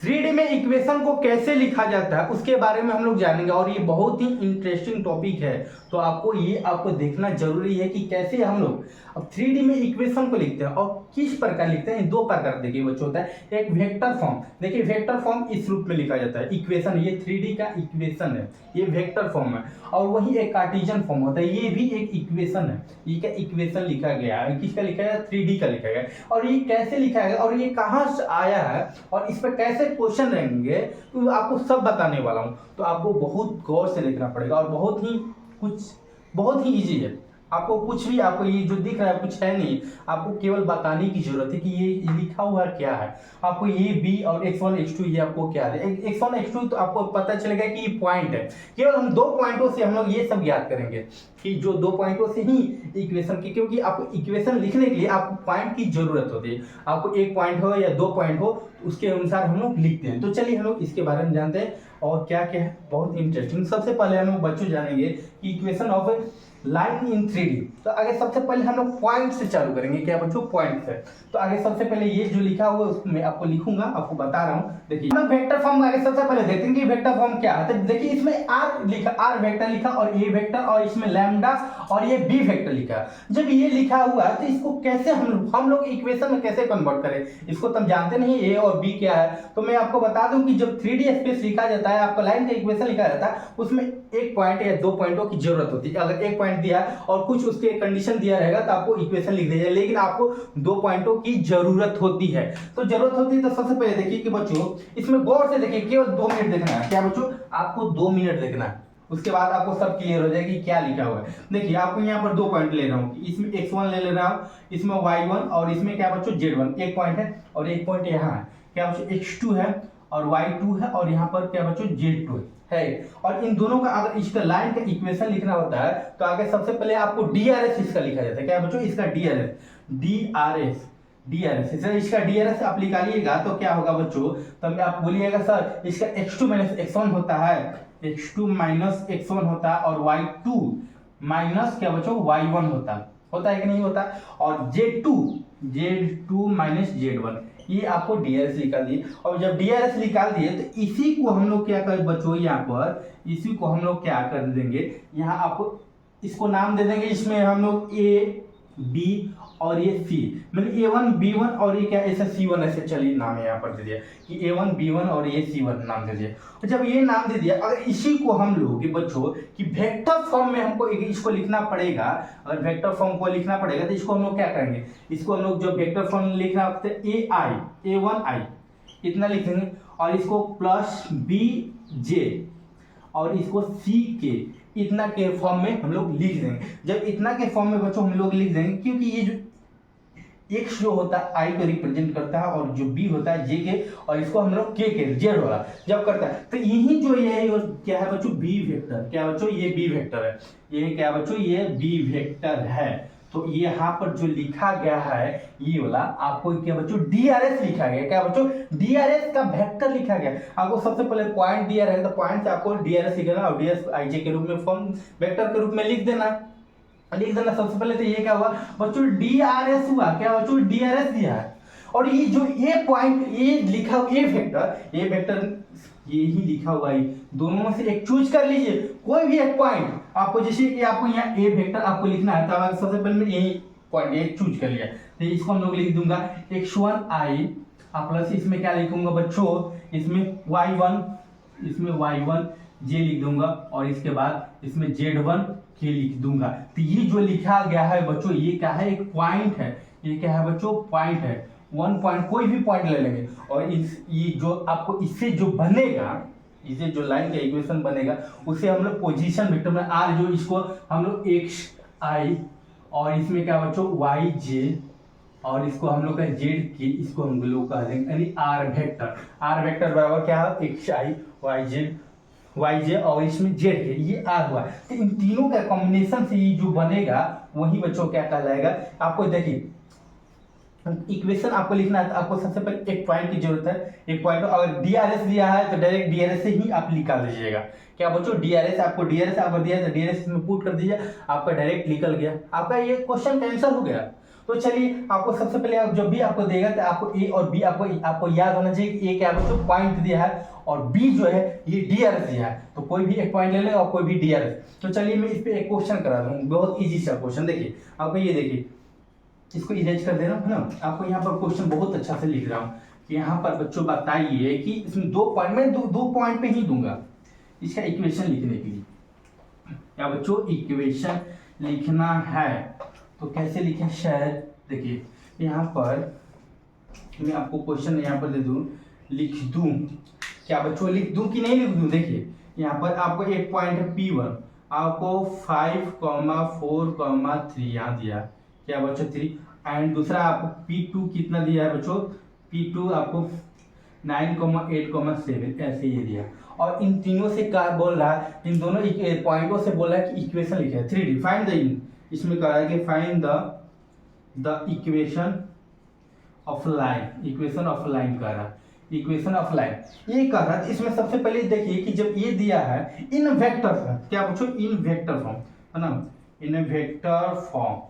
3D में equation को कैसे लिखा जाता है उसके बारे में हम लोग जानेंगे और ये बहुत ही इंटरेस्टिंग टॉपिक है। तो आपको देखना जरूरी है कि कैसे हम लोग अब 3D में इक्वेशन को लिखते हैं और किस प्रकार लिखते हैं। दो प्रकार देखिए बच्चों होता है, एक वेक्टर फॉर्म। देखिए वेक्टर फॉर्म इस रूप में लिखा जाता है इक्वेशन, ये 3D का इक्वेशन है, ये वेक्टर फॉर्म है। और वही एक कार्टेशियन फॉर्म होता है, ये भी एक इक्वेशन है। ये क्या इक्वेशन लिखा गया है, किसका लिखा गया, 3D का लिखा गया। और ये कैसे लिखा गया और ये कहाँ से आया है और इस पर कैसे क्वेश्चन रहेंगे तो आपको सब बताने वाला हूँ। तो आपको बहुत गौर से देखना पड़ेगा और बहुत ही इजी है। आपको कुछ भी, आपको ये जो दिख रहा है कुछ है नहीं, आपको केवल बताने की जरूरत है कि ये लिखा हुआ क्या है। आपको ये बी और x1 x2 ये आपको क्या है, x1 x2 तो आपको पता चलेगा कि ये पॉइंट है। केवल हम दो पॉइंटों से हम लोग ये सब याद करेंगे कि जो दो पॉइंटों से ही इक्वेशन की, क्योंकि आपको इक्वेशन लिखने के लिए आपको पॉइंट की जरूरत होती है। आपको एक पॉइंट हो या दो पॉइंट हो उसके अनुसार हम लोग लिखते हैं। तो चलिए हम लोग इसके बारे में जानते हैं और क्या क्या है, बहुत इंटरेस्टिंग। सबसे पहले हम लोग बच्चों जानेंगे कि equation of line in 3D। तो आगे सबसे पहले हम लोग पॉइंट से चालू करेंगे। क्या बच्चों, पॉइंट से। तो आगे सबसे पहले ये जो लिखा हुआ है उसमें आपको लिखूंगा, आपको बता रहा हूँ। देखिए हम वेक्टर फॉर्म आगे सबसे पहले देखते हैं कि वेक्टर फॉर्म क्या है। तो देखिए इसमें आर लिखा, आर वेक्टर लिखा और ए वेक्टर और इसमें लैम्डा और ये बी वेक्टर लिखा। जब ये लिखा हुआ है तो इसको कैसे हम लोग इक्वेशन में कैसे कन्वर्ट करें, इसको तो हम जानते नहीं ए और बी क्या है। तो मैं आपको बता दूं कि जब 3D स्पेस लिखा जाता है, आपको लाइन का इक्वेशन लिखा जाता है, उसमें एक पॉइंट या दो पॉइंटों की जरूरत होती है। अगर एक पॉइंट दिया और कुछ उसके कंडीशन दिया रहेगा तो आपको इक्वेशन लिख दीजिए, लेकिन आपको दो पॉइंटों की जरूरत होती है। तो जरूरत होती है तो सबसे पहले देखिए कि बच्चों इसमें गौर से देखिए, केवल 2 मिनट देखना है। क्या बच्चों, आपको 2 मिनट देखना है, उसके बाद आपको सब क्लियर हो जाएगा कि क्या लिखा हुआ है। देखिए आपको यहाँ पर 2 पॉइंट ले रहा हूँ, इसमें x1 ले रहा हूँ, इसमें y1 और इसमें क्या बच्चों z1 एक पॉइंट है और एक पॉइंट यहाँ है। क्या बच्चों, x2 है और y2 है और यहाँ पर क्या बच्चों z2 है। और इन दोनों का अगर इसका लाइन का इक्वेशन लिखना होता है तो आगे सबसे पहले आपको DRS इसका लिखा जाता है। क्या बच्चों, इसका DRS इसका DRS आप निकालिएगा तो क्या होगा बच्चों, तब आप बोलिएगा सर इसका x2 माइनस x1 होता है, x2 माइनस x1 होता है और y2 माइनस क्या बच्चों y1 होता है कि नहीं होता। और Z2 माइनस Z1 ये आपको DRS निकाल दिए। और जब DRS निकाल दिए तो इसी को हम लोग क्या करें बच्चों, यहाँ पर इसी को हम लोग क्या कर देंगे, यहाँ आपको इसको नाम दे देंगे। इसमें हम लोग A B और ये C, मतलब A1 B1 और ये क्या ऐसे C1 ऐसे चलिए नाम है यहाँ पर दे दिया कि A1 B1 और ये C1 नाम दे दिया। तो जब ये नाम दे दिया, अगर इसी को हम लोग बच्चों कि वेक्टर फॉर्म में हमको इसको लिखना पड़ेगा, अगर वेक्टर फॉर्म को लिखना पड़ेगा तो इसको हम लोग क्या करेंगे, इसको हम लोग जो वेक्टर फॉर्म लिखना होता है A1I इतना लिख देंगे और इसको प्लस BJ और इसको CK इतना के फॉर्म में हम लोग लिख देंगे। जब इतना के फॉर्म में बच्चों हम लोग लिख देंगे, क्योंकि ये जो x जो होता है I को रिप्रेजेंट करता है और जो B होता है J के, और इसको हम लोग K के जेड वाला जब करता है तो यही जो ये क्या है बच्चों, B वेक्टर। क्या बच्चों, ये B वेक्टर है, ये क्या बच्चों, ये B वेक्टर है। तो ये यहाँ पर जो लिखा गया है ये वाला आपको क्या बच्चों DRS लिखा गया। क्या बच्चों, DRS का वेक्टर लिखा गया। आपको सबसे पहले पॉइंट दिया रहेगा तो पॉइंट से आपको DRS लिखना और DRS IJ के रूप में फॉर्म वेक्टर के रूप में लिख देना। सबसे पहले तो ये क्या हुआ बच्चों, DRS हुआ। क्या बच्चों, DRS दिया है। और ये जो ये पॉइंट ये लिखा ये वेक्टर ये ही लिखा हुआ है, दोनों में से एक चूज कर लीजिए, कोई भी एक पॉइंट आपको, जैसे कि आपको यहाँ ए वेक्टर आपको लिखना है तो सबसे पहले मैं यही पॉइंट एक चूज कर लिया तो इसको हम लोग लिख दूंगा x1I प्लस इसमें क्या लिखूंगा बच्चों, इसमें y1 j लिख दूंगा और इसके बाद इसमें z1 k लिख दूंगा। तो ये जो लिखा गया है बच्चों ये क्या है, एक पॉइंट है। ये क्या है बच्चों, पॉइंट है। 1 पॉइंट कोई भी पॉइंट ले लेंगे और ये जो आपको इससे जो बनेगा, इसे जो लाइन का इक्वेशन बनेगा उसे हम लोग पोजीशन वेक्टर में r जो इसको हम लोग xi और इसमें क्या बच्चों yj और इसको हम लोग का zk, इसको हम लोग कह देंगे यानी r वेक्टर बराबर क्या है, xi yj और इसमें z के, ये r हुआ। तो इन तीनों का कॉम्बिनेशन से ये जो बनेगा वही बच्चों क्या कहलाएगा। आपको देखिए इक्वेशन आपको लिखना है तो आपको सबसे पहले एक पॉइंट की जरूरत है। एक पॉइंट अगर DRS दिया है तो डायरेक्ट DRS से ही आप निकाल दीजिएगा। क्या बच्चों, DRS आपको दिया है तो DRS में पुट कर दीजिए, आपका डायरेक्ट निकल गया, आपका ये क्वेश्चन का आंसर हो गया। तो चलिए आपको सबसे पहले आप जब भी आपको देगा तो आपको ए और बी आपको याद होना चाहिए कि ए क्या बच्चों पॉइंट दिया है और बी जो है ये डीआरएस दिया है। तो कोई भी एक पॉइंट ले लेगा और कोई भी डीआरएस। तो चलिए मैं इस पे एक क्वेश्चन करा दूँ, बहुत इजी सा क्वेश्चन। देखिए आपको ये देखिए, इसको इरेज कर दे रहा हूँ है ना। आपको यहाँ पर क्वेश्चन बहुत अच्छा से लिख रहा हूँ कि यहाँ पर बच्चों बताइए कि इसमें 2 पॉइंट, मैं दो पॉइंट पे ही दूंगा इसका इक्वेशन लिखने के लिए। क्या बच्चों इक्वेशन लिखना है तो कैसे लिखें शायद, देखिए यहाँ पर मैं आपको क्वेश्चन यहाँ पर दे दूँ, लिख दूँ क्या बच्चों, लिख दूँ कि नहीं लिख दूँ। देखिए यहाँ पर आपको एक पॉइंट है P1, आपको 5,4,3 यहाँ दिया क्या बच्चों 3, एंड दूसरा आपको P2 कितना दिया है बच्चों, P2 आपको 9,8,7 ऐसे ये दिया। और इन तीनों से क्या बोल रहा है, इन दोनों पॉइंटों से बोल रहा है कि इक्वेशन लिखे है 3D फाइंड द, इसमें कहा है कि find the equation of line, equation of line कह रहा है, इक्वेशन ऑफ लाइन ये कह रहा है। इसमें सबसे पहले देखिए कि जब ये दिया है इन वेक्टर फॉर्म, क्या बच्चों इन वेक्टर फॉर्म है ना, इन वेक्टर फॉर्म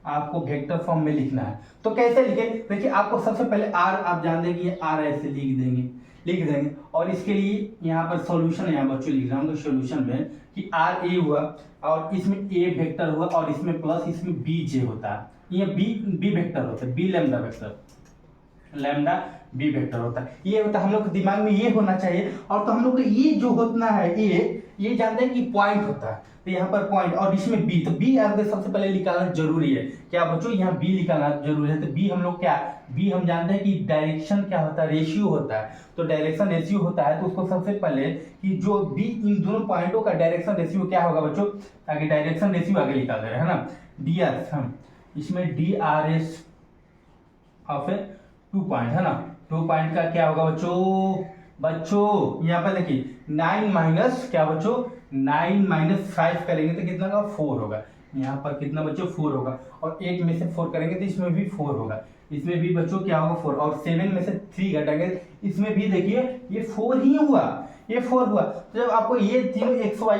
आपको वेक्टर फॉर्म में लिखना है। तो कैसे लिखे, देखिए आपको सबसे पहले आर, आप जान देंगे ये आर ऐसे लिख देंगे और इसके लिए यहाँ पर सॉल्यूशन यहाँ बच्चों लिख रहा हूँ। तो सॉल्यूशन में कि आर ए हुआ और इसमें ए वेक्टर हुआ और इसमें प्लस इसमें बी जे होता है, ये बी वेक्टर होता है, B lambda vector, lambda B vector होता है। ये होता है हम लोग के दिमाग में ये होना चाहिए। और तो हम लोग को ये जो होना है ये जानते हैं कि पॉइंट होता है, तो यहाँ पर पॉइंट और इसमें बी, तो बी आपको सबसे पहले निकालना जरूरी है। क्या बच्चों यहाँ बी निकालना जरूरी है। तो बी हम लोग क्या, बी हम जानते हैं कि डायरेक्शन क्या होता है, रेशियो होता है। तो डायरेक्शन रेशियो होता है तो उसको सबसे पहले कि जो बी इन दोनों पॉइंटों का डायरेक्शन रेशियो क्या होगा बच्चों, आगे डायरेक्शन रेशियो आगे निकाल दे रहे हैं ना, डी आर एस, हम इसमें D R S of 2 point है ना, 2 पॉइंट का क्या होगा बच्चों यहाँ पर देखिए 9 माइनस क्या बच्चों 9 माइनस 5 करेंगे तो कितना का 4 होगा। यहाँ पर कितना बच्चों 4 होगा और 8 में से 4 करेंगे तो इसमें भी 4 होगा, इसमें भी बच्चों क्या होगा 4 और 7 में से 3 घटाएंगे इसमें भी देखिए ये 4 ही हुआ, ये 4 हुआ। तो जब आपको ये तीनों x1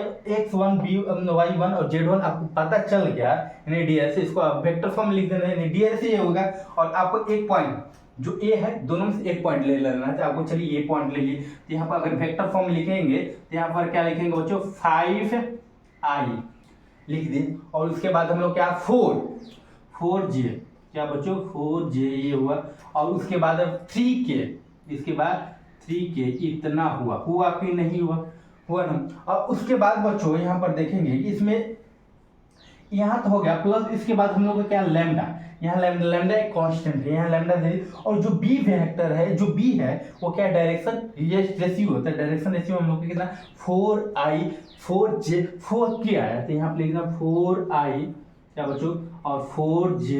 y1 और z1 आपको पता चल गया यानी डीआर से, इसको आप वेक्टर फॉर्म लिख देना है, डीआर से ये होगा। और आपको एक पॉइंट जो ए है दोनों में से एक पॉइंट ले लेना है। तो आपको चलिए ये पॉइंट ले लिए, तो यहाँ पर अगर वेक्टर फॉर्म लिखेंगे तो यहाँ पर क्या लिखेंगे बच्चों 5i लिख दें और उसके बाद हम लोग क्या 4j क्या बच्चों 4j ये हुआ और उसके बाद 3k, इसके बाद 3k इतना हुआ कि नहीं हुआ ना। और उसके बाद बच्चों यहाँ पर देखेंगे इसमें यहाँ तो हो गया प्लस, इसके बाद हम लोग का क्या लैम्डा, यहाँ लैम्डा एक कांस्टेंट है, यहाँ लैम्डा दे। और जो बी वेक्टर है, जो बी है वो क्या डायरेक्शन रेशियो होता है, डायरेक्शन रेशियो हम लोग का कितना 4i 4j 4k आया। तो यहाँ पे लिखना 4i क्या बच्चों और 4j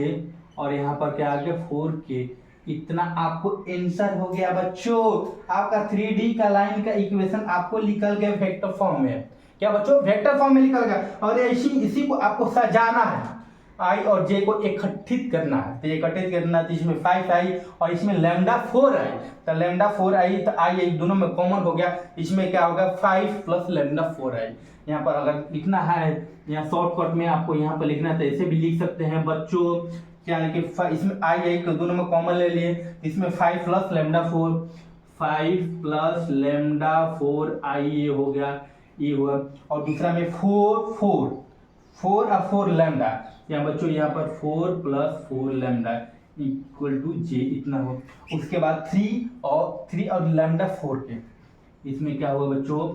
और यहाँ पर क्या आ गया 4k, इतना आपको आंसर हो गया बच्चों। आपका 3D का लाइन का इक्वेशन आपको निकल गया वेक्टर फॉर्म में, क्या बच्चों वेक्टर फॉर्म में निकल गया। और इसी को आपको सजाना है, आई और जे को इकट्ठित करना है। तो इकट्ठित करना है तो इसमें 5i और इसमें लैम्डा 4i, तो लैम्डा 4i तो आई दोनों में कॉमन हो गया, इसमें क्या होगा 5 प्लस लैम्डा 4i। यहाँ पर अगर लिखना है यहाँ शॉर्टकट में आपको यहाँ पर लिखना है तो ऐसे भी लिख सकते हैं बच्चों, क्या है कि इसमें आई को दोनों में कॉमन ले लिए, इसमें 5 plus lambda 4, 5 plus lambda 4i ये हो गया, ये हुआ। और दूसरा में 4 और 4 लैम्डा, यहाँ बच्चों यहाँ पर 4 plus 4 lambda equal to j इतना हो। उसके बाद 3 और लैम्डा 4 के, इसमें क्या हुआ बच्चों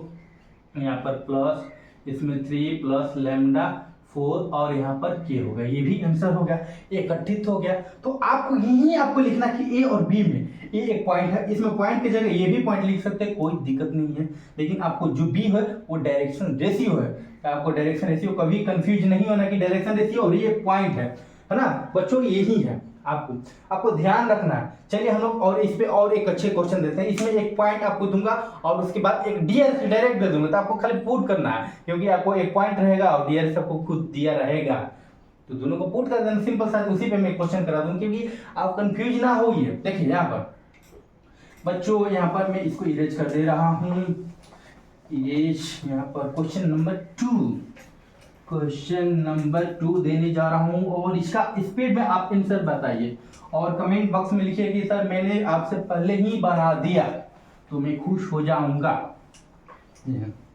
यहाँ पर प्लस, इसमें 3 प्लस लैम्डा 4 और यहाँ पर k होगा, ये भी आंसर हो गया, इकट्ठित हो गया। तो आपको यही आपको लिखना कि a और b में ये एक पॉइंट है, इसमें पॉइंट की जगह ये भी पॉइंट लिख सकते हैं, कोई दिक्कत नहीं है। लेकिन आपको जो b है वो डायरेक्शन रेशियो है, आपको डायरेक्शन रेशियो कभी कंफ्यूज नहीं होना कि डायरेक्शन रेशियो और ये पॉइंट है ना बच्चों, यही है आपको ध्यान रखना है। चलिए हम लोग और इस पे और एक अच्छे क्वेश्चन देते हैं। इसमें एक पॉइंट आपको दूंगा और उसके बाद एक डीआर डायरेक्ट दे दूंगा, तो आपको खाली पुट करना है क्योंकि आपको एक पॉइंट रहेगा और डीआर आपको खुद दिया रहेगा, तो दोनों को पुट कर देना सिंपल सा। उसी पे मैं क्वेश्चन करा दूं क्योंकि आप कंफ्यूज ना होइए। देखिए यहाँ पर बच्चों, यहाँ पर मैं इसको इरेज कर दे रहा हूँ, इरेज। यहाँ पर क्वेश्चन नंबर 2, क्वेश्चन नंबर 2 देने जा रहा हूं और इसका स्पीड में आप आंसर बताइए और कमेंट बॉक्स में लिखिए कि सर मैंने आपसे पहले ही बना दिया तो मैं खुश हो जाऊंगा।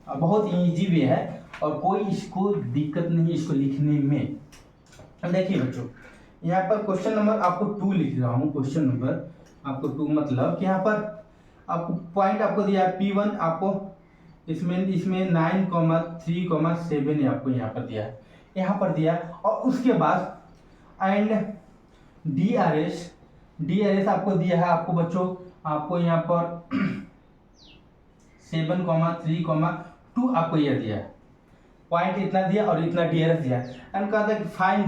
बहुत इजी भी है और कोई इसको दिक्कत नहीं इसको लिखने में। देखिए बच्चों, यहाँ पर क्वेश्चन नंबर आपको 2 लिख रहा हूँ। क्वेश्चन नंबर आपको 2 मतलब कि यहाँ पर आपको पॉइंट आपको दिया है P1, आपको इसमें 9,3,7 आपको यहाँ पर दिया है, यहाँ पर दिया और उसके बाद एंड DRS आपको दिया है आपको बच्चों, आपको यहाँ पर 7,3,2 आपको यह दिया है, पॉइंट इतना दिया और इतना DRS दिया एंड कहता है कि find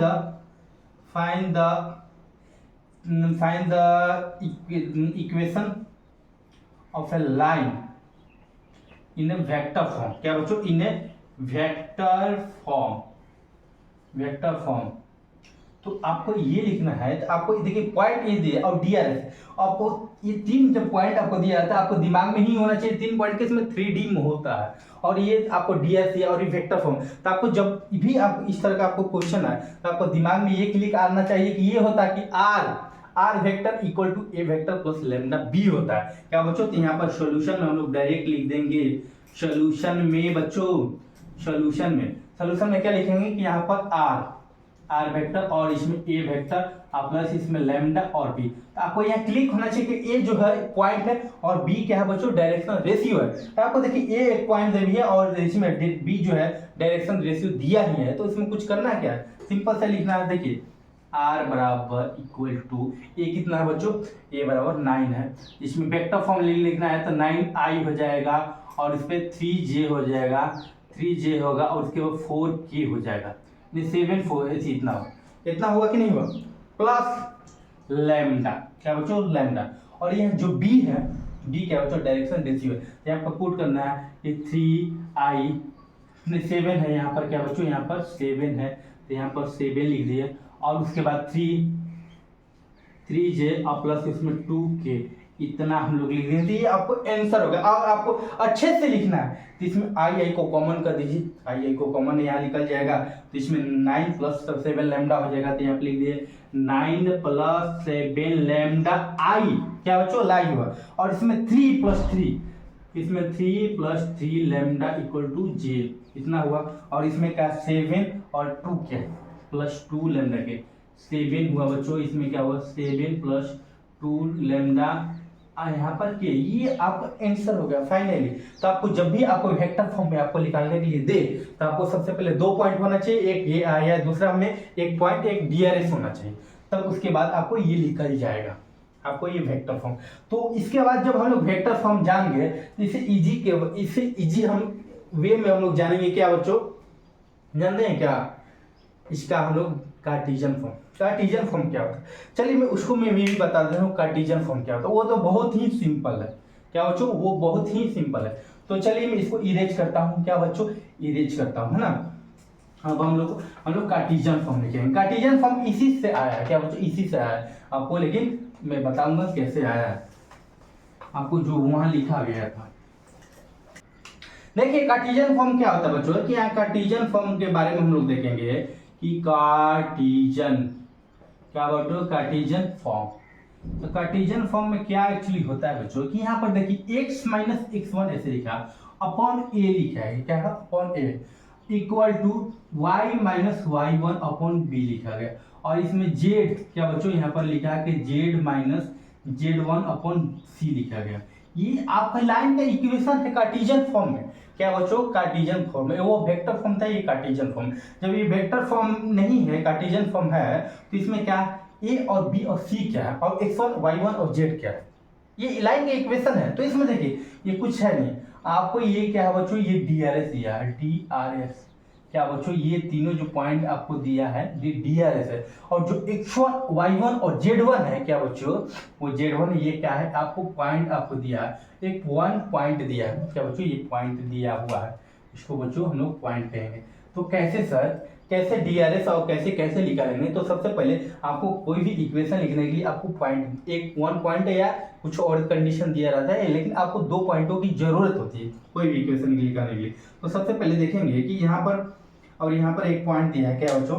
the equation of A line in A vector form. क्या बच्चों? इन ए वेक्टर फॉर्म। तो आपको ये लिखना है, तो आपको देखिए पॉइंट ये दिया और DRS, आपको ये 3 जब पॉइंट आपको दिया जाता है आपको दिमाग में ही होना चाहिए 3 पॉइंट के, इसमें 3D में होता है और ये आपको DRS दिया और ये वेक्टर फॉर्म। तो आपको जब भी आप इस तरह का आपको क्वेश्चन है तो आपको दिमाग में ये क्लिक आना चाहिए कि ये होता है कि R vector equal to A vector plus lambda B होता है। क्या बच्चों? तो यहाँ पर सॉल्यूशन में हम लोग डायरेक्ट लिख देंगे सॉल्यूशन में बच्चों, सॉल्यूशन में क्या लिखेंगे कि यहाँ पर आर वेक्टर और इसमें ए वेक्टर प्लस इसमें लैम्डा और बी। तो आपको यहाँ क्लिक होना चाहिए कि ए जो है पॉइंट है और बी क्या है बच्चों? डायरेक्शन रेशियो है। तो आपको देखिए ए एक पॉइंट भी है और इसमें बी जो है डायरेक्शन रेशियो दिया ही है, तो इसमें कुछ करना क्या है, सिंपल से लिखना है। देखिए आर बराबर इक्वल टू ए कितना है बच्चों? ए बराबर 9 है। इसमें वेक्टर फॉर्म लिखना है तो 9i हो जाएगा और इस पे 3j हो जाएगा, 3j होगा और उसके बाद 4k हो जाएगा, 7 4 इतना होगा कि नहीं होगा, प्लस लैम्डा। क्या बच्चों? लैम्डा। और यह जो बी है, बी क्या बच्चों? डायरेक्शन रेशियो है। यहाँ पर पुट करना है कि 3i 7 है, यहाँ पर क्या बच्चों? यहाँ पर 7 है तो यहाँ पर 7 लिख दिए और उसके बाद 3j और प्लस इसमें 2k, इतना हम लोग लिख देंगे। ये आपको आंसर होगा। अब आपको अच्छे से लिखना है तो इसमें आई को कॉमन कर दीजिए, आई को कॉमन यहाँ निकल जाएगा तो इसमें 9 प्लस 7 लैम्डा हो जाएगा। तो यहाँ पे लिख दिए 9 प्लस 7 लैम्डा आई, क्या बच्चों? लाई हुआ और इसमें 3 प्लस 3, इसमें 3 plus 3 lambda equal to j, इतना हुआ और इसमें क्या 7 और 2 क्या प्लस 2 लैम्डा के 7 हुआ बच्चों। इसमें क्या हुआ 7 प्लस 2 लैम्डा यहाँ पर के, ये आपका आंसर हो गया फाइनली। तो आपको जब भी आपको वेक्टर फॉर्म में आपको निकालने के लिए दे तो आपको सबसे पहले 2 पॉइंट होना चाहिए, एक ये आया दूसरा में एक पॉइंट एक DRS होना चाहिए, तब उसके बाद आपको ये निकल जाएगा आपको ये वेक्टर फॉर्म। तो इसके बाद जब हम लोग वेक्टर फॉर्म जान गए तो इसे इजी हम वे में हम लोग जानेंगे। क्या बच्चों जानते हैं क्या? इसका हम लोग कार्टेशियन फॉर्म क्या होता है, चलिए मैं भी बता देता हूँ कार्टेशियन फॉर्म क्या होता है। वो तो बहुत ही सिंपल है। क्या बच्चों? वो बहुत ही सिंपल है। तो चलिए मैं इसको इरेज करता हूँ। क्या बच्चों? इरेज करता हूँ, है ना। अब हम लोग कार्टेशियन फॉर्म लिखेंगे। कार्टेशियन फॉर्म इसी से आया है। क्या बच्चों? इसी से आया है आपको, लेकिन मैं बताऊंगा कैसे आया है आपको, जो वहां लिखा गया था। देखिए कार्टेशियन फॉर्म क्या होता है बच्चों, कि यहाँ कार्टेशियन फॉर्म के बारे में हम लोग देखेंगे कि कार्टेशियन फॉर्म। तो कार्टेशियन फॉर्म में क्या एक्चुअली होता है बच्चों, कि यहाँ पर देखिए x माइनस x1 ऐसे लिखा अपॉन a लिखा है, क्या है upon a equal to y minus y1 upon b लिखा गया और इसमें z क्या बच्चों यहाँ पर लिखा है कि z minus z1 upon c लिखा गया। ये आपका लाइन का इक्वेशन है कार्टेशियन फॉर्म में। क्या बच्चों? कार्टेशियन फॉर्म में। वो वेक्टर फॉर्म था, ये कार्टेशियन फॉर्म। जब ये वेक्टर फॉर्म नहीं है, कार्टेशियन फॉर्म है, तो इसमें क्या a और b और c क्या है और x1 y1 और z क्या है, ये लाइन का इक्वेशन है। तो इसमें देखिए ये कुछ है नहीं, आपको ये क्या है बच्चों? ये DRS दिया है, DRS। क्या बच्चों? ये तीनों जो पॉइंट आपको दिया है ये DRS है और जो x1 y1 और z1 है, क्या बच्चों? वो z1 ये क्या है आपको पॉइंट आपको दिया है, एक 1 पॉइंट दिया है। क्या बच्चों? ये पॉइंट दिया हुआ है, इसको बच्चों हम लोग पॉइंट कहेंगे। तो कैसे सर, कैसे DRS और कैसे निकालेंगे? तो सबसे पहले आपको कोई भी इक्वेशन लिखने के लिए आपको पॉइंट, एक 1 पॉइंट या कुछ और कंडीशन दिया रहता है, लेकिन आपको 2 पॉइंटों की जरूरत होती है कोई भी इक्वेशन निकालने के लिए। तो सबसे पहले देखेंगे कि यहाँ पर और यहाँ पर एक पॉइंट दिया है क्या बच्चों,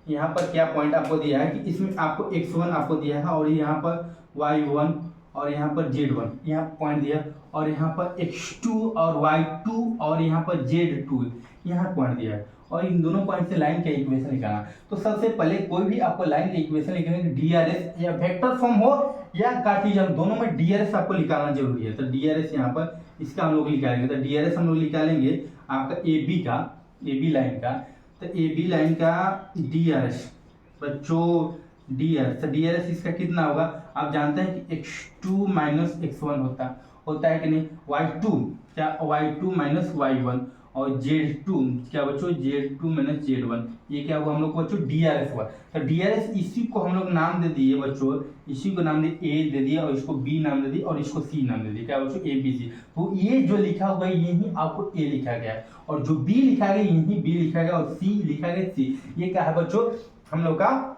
यहाँ पर क्या पॉइंट आपको दिया है कि इसमें आपको x1 आपको दिया है और यहाँ पर y1 और यहाँ पर z1 यहाँ पॉइंट दिया, और यहाँ पर x2 और y2 और यहाँ पर z2 यहाँ पॉइंट दिया है, और इन दोनों पॉइंट से लाइन का इक्वेशन निकालना। तो सबसे पहले कोई भी आपको लाइन का इक्वेशन लिखने के डीआरएस या वेक्टर फॉर्म हो या कार्टेशियन, दोनों में डीआरएस आपको निकालना जरूरी है। तो डीआरएस यहाँ पर इसका हम लोग निकालेंगे। तो डीआरएस हम लोग निकालेंगे आपका AB का, AB लाइन का। तो AB लाइन का डीआरएस बच्चों, डीआरएस तो डीआरएस इसका कितना होगा, आप जानते हैं कि x2 माइनस x1 होता है कि नहीं, y2 क्या y2 माइनस y1 और z2 क्या बच्चों z2 माइनस z1, ये क्या हुआ हम लोग को बच्चों डीआरएस हुआ। तो डीआरएस इसी को हम लोग नाम दे दिए बच्चों, इसी को नाम दे A दे दिया और इसको B नाम दे दिया और इसको C नाम दे दिया, क्या बच्चों ABC। तो ये जो लिखा हुआ है यही आपको A लिखा गया है, और जो B लिखा गया यही B लिखा गया, और C लिखा गया C। ये क्या है बच्चों हम लोग का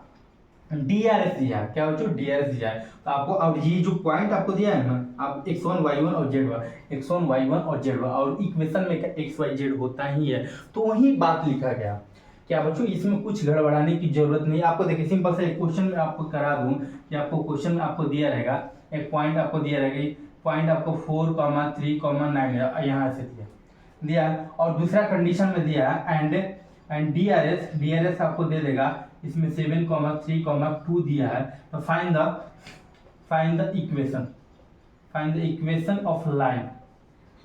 डीआरएस दिया है, क्या बच्चों डीआरएस दिया है। तो आपको और ये जो पॉइंट आपको दिया है ना, आप x1 y1 और z1 x1 y1 और z1, और इक्वेशन में x y z होता ही है, तो वही बात लिखा गया। क्या बच्चों इसमें कुछ गड़बड़ाने की जरूरत नहीं। आपको देखिए सिंपल से एक क्वेश्चन में आपको करा दूं कि आपको क्वेश्चन में आपको दिया रहेगा, एक पॉइंट आपको दिया रहेगा, पॉइंट आपको 4,3,9 यहाँ से दिया, और दूसरा कंडीशन में दिया एंड डीआरएस आपको दे देगा इसमें 7,3,2 दिया है। तो find the equation of line,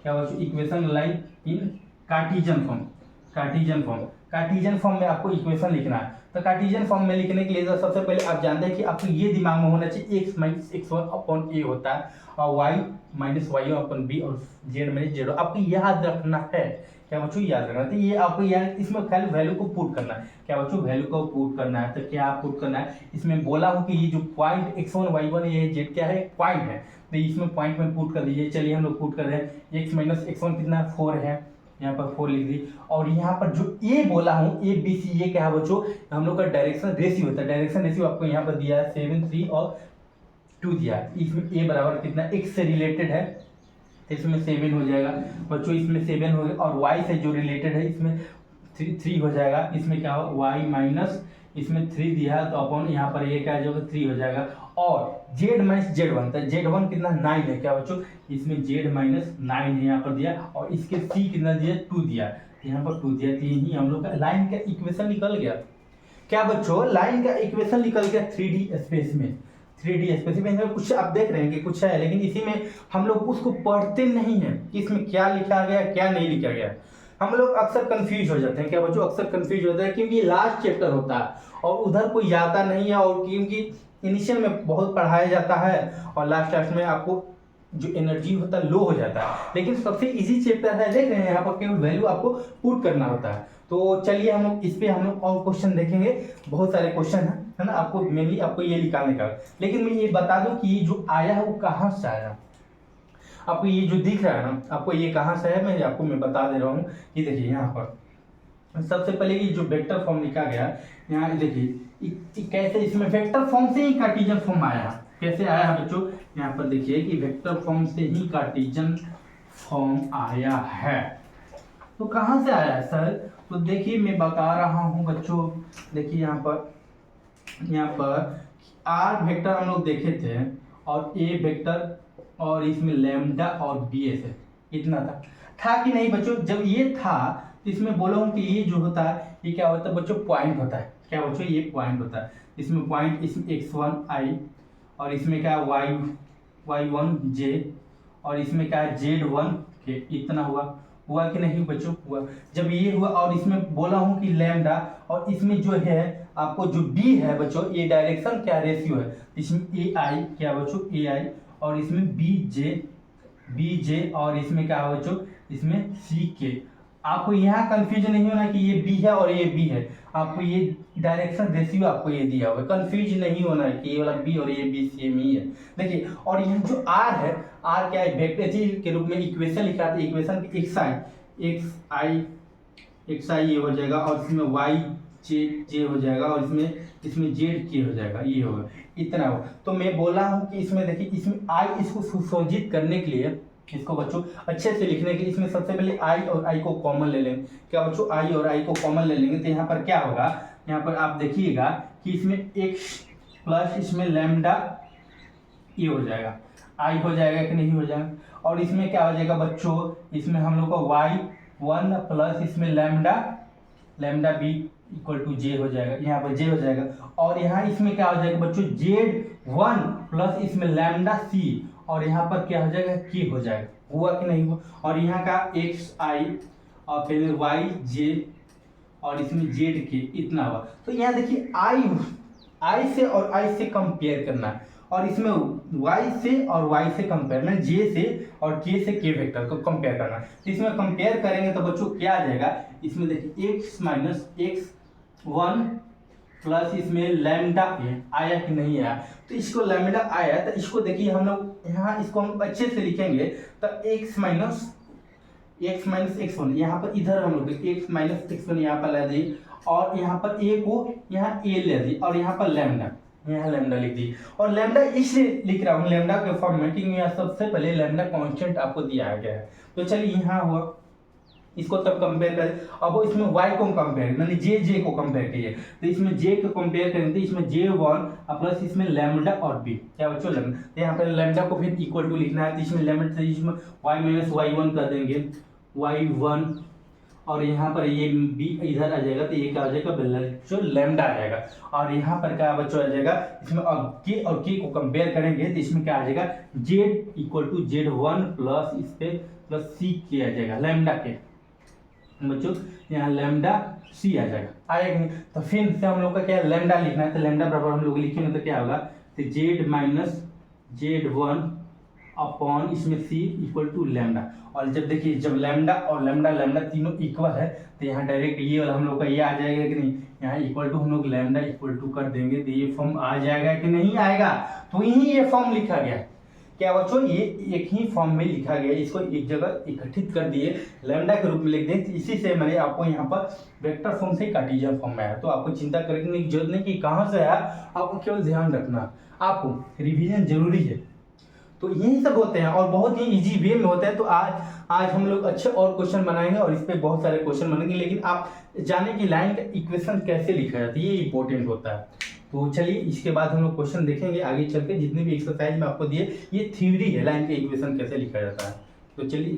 क्या बच्चों equation line in Cartesian form में आपको इक्वेशन लिखना है। तो कार्टेशियन फॉर्म में लिखने के लिए तो सबसे पहले आप जानते हैं कि आपको ये दिमाग में होना चाहिए x minus x1 upon a होता है, और y minus y1 upon b, और z माइनस z, आपको याद रखना है। क्या बच्चों याद रखना है, तो ये आपको याद, इसमें खाली वैल्यू को पुट करना है। क्या बच्चों वैल्यू को पुट करना है। तो क्या पुट करना है, इसमें बोला हो कि ये जो पॉइंट x1 y1 ये z क्या है, पॉइंट है, तो इसमें पॉइंट में पुट कर दीजिए। चलिए हम लोग पुट कर रहे हैं, x माइनस x1 कितना है 4 है, यहाँ पर 4 लिख दी, और यहाँ पर जो ए बोला हूँ ABC, ये क्या है बच्चों हम लोग का डायरेक्शन रेशियो होता है। डायरेक्शन रेशियो आपको यहाँ पर दिया है 7 3 और 2 दिया है। इसमें ए बराबर कितना x से रिलेटेड है, तो इसमें 7 हो जाएगा बच्चों, इसमें 7 हो गया, और y से जो रिलेटेड है इसमें 3 हो जाएगा। इसमें क्या हो y माइनस इसमें 3 दिया है, तो अपॉन यहाँ पर ये क्या जाएगा 3 हो जाएगा, और z माइनस z1, तो z1 कितना 9 है, क्या बच्चों इसमें z माइनस 9 है यहाँ पर दिया, और इसके c कितना दिया 2 दिया, यहाँ पर 2 दिया। तो यही हम लोग का लाइन का इक्वेशन निकल गया। क्या बच्चों लाइन का इक्वेशन निकल गया 3D स्पेस में। 3D स्पेस में कुछ आप देख रहे हैं कि कुछ है, लेकिन इसी में हम लोग उसको पढ़ते नहीं हैं कि इसमें क्या लिखा गया क्या नहीं लिखा गया। हम लोग अक्सर कंफ्यूज हो जाते हैं। क्या बच्चों अक्सर कंफ्यूज होता है क्योंकि लास्ट चैप्टर होता है और उधर कोई जाता नहीं है, और क्योंकि इनिशियल में बहुत पढ़ाया जाता है और लास्ट में आपको जो एनर्जी होता है लो हो जाता है। लेकिन सबसे इजी चैप्टर है, देख रहे हैं यहाँ पर केवल वैल्यू आपको पुट करना होता है। तो चलिए हम लोग इस पे हम लोग और क्वेश्चन देखेंगे, बहुत सारे क्वेश्चन है ना, आपको मेनली आपको ये निकालने का। लेकिन मैं ये बता दूं कि ये जो आया है वो कहाँ से आया, आपको ये जो दिख रहा है ना, आपको ये कहाँ से है मैं बता दे रहा हूँ। ये देखिए यहाँ पर सबसे पहले ये जो वेक्टर फॉर्म लिखा गया यहाँ देखिए कैसे, इसमें वेक्टर फॉर्म से ही कार्टेशियन फॉर्म आया है। कैसे आया है बच्चों, यहाँ पर देखिए कि वेक्टर फॉर्म से ही कार्टेशियन फॉर्म आया है। तो कहाँ से आया है सर, तो देखिए मैं बता रहा हूँ बच्चों, देखिए यहाँ पर आर वेक्टर हम लोग देखे थे, और ए वेक्टर, और इसमें लैम्डा और बी एस है, इतना था कि नहीं बच्चों। जब ये था तो इसमें बोला हूँ कि ये जो होता है ये क्या होता है बच्चों, पॉइंट होता है। क्या बच्चों ये पॉइंट होता है, इसमें पॉइंट इसमें x1 i, और इसमें क्या है y1 j, और इसमें क्या है z1 के, इतना हुआ कि नहीं बच्चों, हुआ। जब ये हुआ और इसमें बोला हूँ कि लैम्डा, और इसमें जो है आपको जो b है बच्चों, ये डायरेक्शन क्या रेशियो है, इसमें ai क्या बच्चों ai, और इसमें bj, और इसमें क्या है बच्चों, इसमें ck। आपको यहाँ कंफ्यूजन नहीं होना कि ये b है और ये b है, आपको ये डायरेक्शन रेशियो आपको ये दिया हुआ है, कंफ्यूज नहीं होना है कि ये वाला b और ये b सेम ही है। देखिए, और यहाँ जो r है, r क्या है, वेक्टर के रूप में इक्वेशन लिखा था, इक्वेशन xi ये हो जाएगा, और इसमें y j हो जाएगा, और इसमें z k हो जाएगा, ये होगा, इतना होगा। तो मैं बोला हूँ कि इसमें देखिए, इसमें i इसको सुसज्जित करने के लिए इसको बच्चों अच्छे से लिखने के लिए इसमें सबसे पहले आई और आई को कॉमन ले लेंगे। क्या बच्चों, आई और आई को कॉमन ले लेंगे तो यहाँ पर क्या होगा, यहाँ पर आप देखिएगा कि इसमें एक्स प्लस इसमें लैम्डा ये हो जाएगा, आई हो जाएगा कि नहीं हो जाएगा। और इसमें क्या हो जाएगा बच्चों, इसमें हम लोग का वाई वन प्लस इसमें लैम्डा बी इक्वल टू जे हो जाएगा, यहाँ पर जे हो जाएगा। और यहाँ इसमें क्या हो जाएगा बच्चों, जेड वन प्लस इसमें लैम्डा सी, और यहाँ पर क्या हो जाएगा, के हो जाएगा। हुआ कि नहीं हुआ। और यहाँ का एक्स आई और फिर वाई जे और इसमें जेड के इतना हुआ। तो यहाँ देखिए आई से और आई से कंपेयर करना है, और इसमें y से और y से कंपेयर में j से और k से k वेक्टर को कंपेयर करना है। तो इसमें कंपेयर करेंगे तो बच्चों क्या आ जाएगा, इसमें देखिए x minus x one plus इसमें लैम्डा आया कि नहीं आया। तो इसको लैम्डा आया तो इसको देखिए हम लोग यहाँ इसको हम अच्छे से लिखेंगे तो x माइनस एक्स वन, यहाँ पर इधर हम लोग x माइनस एक्स वन यहाँ पर ला दिए, और यहाँ पर a को यहाँ a ले दी, और यहाँ पर लैम्डा यहाँ लैम्डा लिख दी। और लैम्डा इसलिए लिख रहा हूँ लैम्डा के फॉर्म में क्योंकि यहाँ सबसे पहले लैम्डा कांस्टेंट आपको दिया गया है। तो चलिए यहाँ हुआ, इसको तब कंपेयर करें। अब इसमें y को कंपेयर मैंने जे को कंपेयर किया, तो इसमें j को कंपेयर करेंगे तो इसमें j1 प्लस इसमें लैम्डा और b, क्या बच्चों लैम्डा। तो यहाँ पर लैम्डा को फिर इक्वल टू लिखना है, तो इसमें लैम्डा तो इसमें y माइनस y1 कर देंगे, y1, और यहाँ पर ये b इधर आ जाएगा तो ये क्या आ जाएगा जो लैम्डा आ जाएगा। और यहाँ पर क्या बच्चों आ जाएगा, इसमें और k को कंपेयर करेंगे तो इसमें क्या आ जाएगा, z equal to z1 plus इस पे प्लस c के आ जाएगा लैम्डा के बच्चों, यहाँ लैम्डा c आ जाएगा, आएगा नहीं। तो फिर से हम लोग का क्या लैम्डा लिखना है, तो लैम्डा बराबर हम लोग लिखेंगे तो क्या होगा, तो z माइनस z1 अपॉन इसमें c इक्वल टू लैम्डा। और जब देखिए जब लैम्डा और लैम्डा तीनों इक्वल है तो यहाँ डायरेक्ट ये वाला हम लोग का ये आ जाएगा कि नहीं, यहाँ इक्वल टू हम लोग लैम्डा इक्वल टू कर देंगे तो ये फॉर्म आ जाएगा कि नहीं आएगा। तो यही ये फॉर्म लिखा गया है, क्या बच्चों ये एक ही फॉर्म में लिखा गया है, इसको एक जगह इकट्ठित कर दिए लैम्डा के रूप में लिख दें। इसी से मैंने आपको यहाँ पर वेक्टर फॉर्म से कार्टेशियन फॉर्म में आया। तो आपको चिंता करने की जरूरत नहीं कि कहाँ से आया, आपको केवल ध्यान रखना, आपको रिविजन जरूरी है। तो यही सब होते हैं और बहुत ही इजी वे में होता है। तो आज हम लोग अच्छे और क्वेश्चन बनाएंगे और इस पे बहुत सारे क्वेश्चन बनेंगे, लेकिन आप जाने की लाइन का इक्वेशन कैसे लिखा जाता है ये इंपॉर्टेंट होता है। तो चलिए इसके बाद हम लोग क्वेश्चन देखेंगे आगे चल के, जितने भी एक्सरसाइज में आपको दिए ये थ्योरी है लाइन के इक्वेशन कैसे लिखा जाता है। तो चलिए